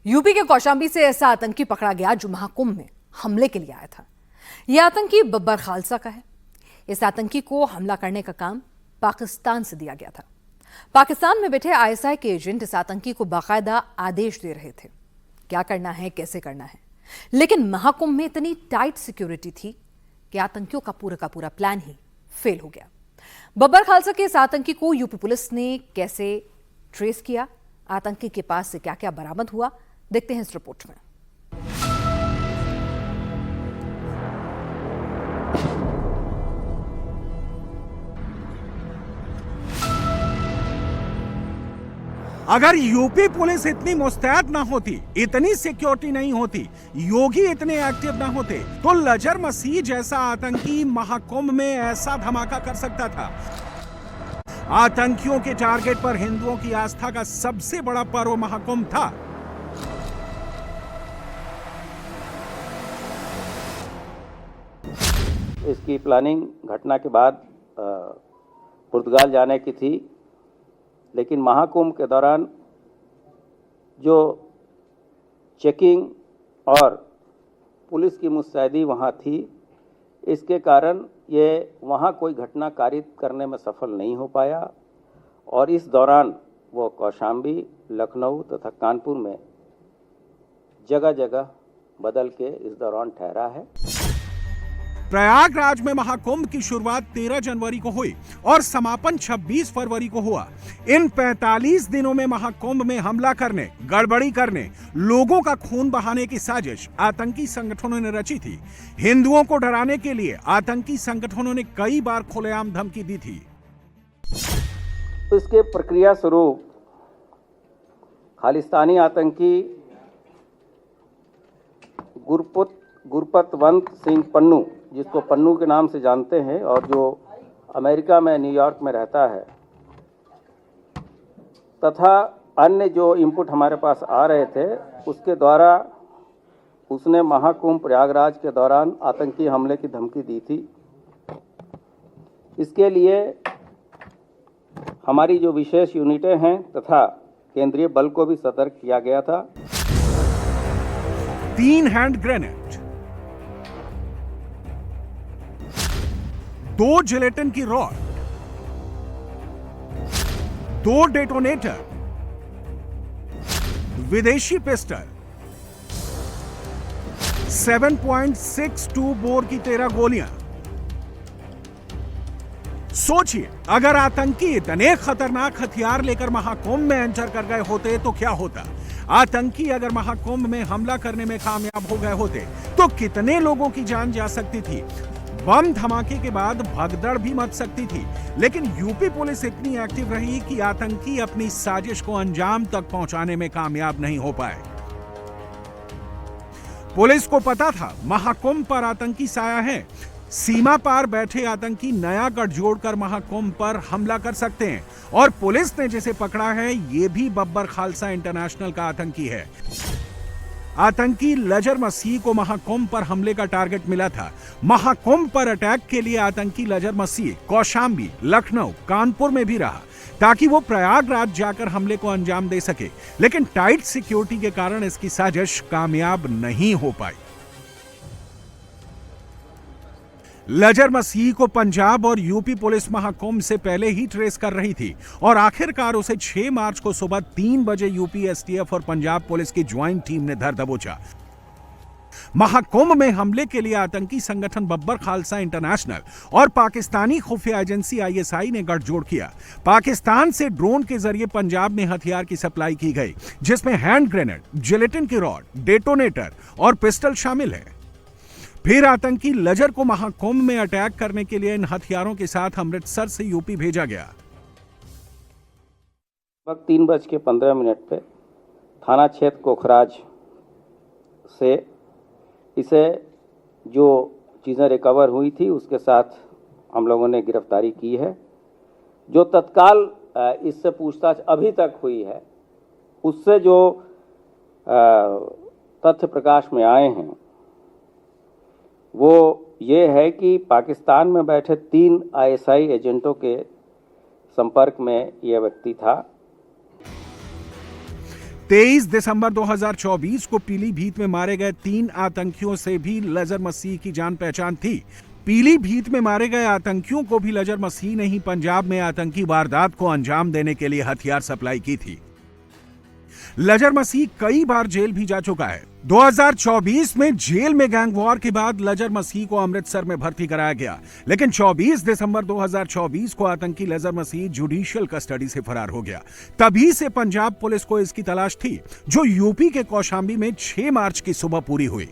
UP के कौशाम्बी से ऐसा आतंकी पकड़ा गया जो महाकुंभ में हमले के लिए आया था। यह आतंकी बब्बर खालसा का है। इस आतंकी को हमला करने का काम पाकिस्तान से दिया गया था। पाकिस्तान में बैठे आईएसआई के एजेंट इस आतंकी को बाकायदा आदेश दे रहे थे, क्या करना है, कैसे करना है। लेकिन महाकुंभ में इतनी टाइट सिक्योरिटी थी कि आतंकियों का पूरा प्लान ही फेल हो गया। बब्बर खालसा के इस आतंकी को यूपी पुलिस ने कैसे ट्रेस किया, आतंकी के पास से क्या क्या बरामद हुआ, देखते हैं इस रिपोर्ट में। अगर यूपी पुलिस इतनी मुस्तैद ना होती, इतनी सिक्योरिटी नहीं होती, योगी इतने एक्टिव ना होते, तो लजर मसीह जैसा आतंकी महाकुंभ में ऐसा धमाका कर सकता था। आतंकियों के टारगेट पर हिंदुओं की आस्था का सबसे बड़ा पर्व महाकुंभ था। इसकी प्लानिंग घटना के बाद पुर्तगाल जाने की थी, लेकिन महाकुंभ के दौरान जो चेकिंग और पुलिस की मुस्तैदी वहाँ थी, इसके कारण ये वहाँ कोई घटना कारित करने में सफल नहीं हो पाया और इस दौरान वो कौशाम्बी, लखनऊ तथा कानपुर में जगह जगह बदल के इस दौरान ठहरा है। प्रयागराज में महाकुंभ की शुरुआत 13 जनवरी को हुई और समापन 26 फरवरी को हुआ। इन 45 दिनों में महाकुंभ में हमला करने, गड़बड़ी करने, लोगों का खून बहाने की साजिश आतंकी संगठनों ने रची थी। हिंदुओं को डराने के लिए आतंकी संगठनों ने कई बार खुलेआम धमकी दी थी। इसके प्रक्रिया स्वरूप खालिस्तानी आतंकी गुरपतवंत सिंह पन्नू, जिसको पन्नू के नाम से जानते हैं और जो अमेरिका में न्यूयॉर्क में रहता है, तथा अन्य जो इनपुट हमारे पास आ रहे थे, उसके द्वारा उसने महाकुंभ प्रयागराज के दौरान आतंकी हमले की धमकी दी थी। इसके लिए हमारी जो विशेष यूनिटें हैं तथा केंद्रीय बल को भी सतर्क किया गया था। 3 हैंड ग्रेनेड, 2 जिलेटिन की रॉड, 2 डेटोनेटर, विदेशी पिस्टल, 7.62 बोर की 13 गोलियां। सोचिए, अगर आतंकी इतने खतरनाक हथियार लेकर महाकुंभ में एंटर कर गए होते तो क्या होता। आतंकी अगर महाकुंभ में हमला करने में कामयाब हो गए होते तो कितने लोगों की जान जा सकती थी। बम धमाके के बाद भगदड़ भी मच सकती थी। लेकिन यूपी पुलिस इतनी एक्टिव रही कि आतंकी अपनी साजिश को अंजाम तक पहुंचाने में कामयाब नहीं हो पाए। पुलिस को पता था महाकुंभ पर आतंकी साया है। सीमा पार बैठे आतंकी नया गठजोड़ कर महाकुंभ पर हमला कर सकते हैं और पुलिस ने जिसे पकड़ा है, यह भी बब्बर खालसा इंटरनेशनल का आतंकी है। आतंकी लजर मसीह को महाकुंभ पर हमले का टारगेट मिला था। महाकुंभ पर अटैक के लिए आतंकी लजर मसीह कौशाम्बी, लखनऊ, कानपुर में भी रहा ताकि वो प्रयागराज जाकर हमले को अंजाम दे सके। लेकिन टाइट सिक्योरिटी के कारण इसकी साजिश कामयाब नहीं हो पाई। लजर मसीह को पंजाब और यूपी पुलिस महाकुंभ से पहले ही ट्रेस कर रही थी और आखिरकार उसे 6 मार्च को सुबह 3 बजे यूपी एसटीएफ और पंजाब पुलिस की ज्वाइंट टीम ने धर दबोचा। महाकुंभ में हमले के लिए आतंकी संगठन बब्बर खालसा इंटरनेशनल और पाकिस्तानी खुफिया एजेंसी आईएसआई ने गठजोड़ किया। पाकिस्तान से ड्रोन के जरिए पंजाब में हथियार की सप्लाई की गई, जिसमें हैंड ग्रेनेड, जिलेटिन की रॉड, डेटोनेटर और पिस्टल शामिल है। फिर आतंकी लजर को महाकुंभ में अटैक करने के लिए इन हथियारों के साथ अमृतसर से यूपी भेजा गया। वक्त 3:15 पे थाना क्षेत्र कोखराज से इसे जो चीज़ें रिकवर हुई थी उसके साथ हम लोगों ने गिरफ्तारी की है। जो तत्काल इससे पूछताछ अभी तक हुई है, उससे जो तथ्य प्रकाश में आए हैं वो ये है कि पाकिस्तान में बैठे 3 आईएसआई एजेंटों के संपर्क में यह व्यक्ति था। 23 दिसंबर 2024 को पीलीभीत में मारे गए 3 आतंकियों से भी लजर मसीह की जान पहचान थी। पीलीभीत में मारे गए आतंकियों को भी लजर मसीह ने ही पंजाब में आतंकी वारदात को अंजाम देने के लिए हथियार सप्लाई की थी। लजर मसीह कई बार जेल भी जा चुका है। 2024 में जेल में गैंग वॉर के बाद लजर मसीह को अमृतसर में भर्ती कराया गया, लेकिन 24 दिसंबर 2024 को आतंकी लजर मसीह जुडिशियल कस्टडी से फरार हो गया। तभी से पंजाब पुलिस को इसकी तलाश थी, जो यूपी के कौशांबी में 6 मार्च की सुबह पूरी हुई।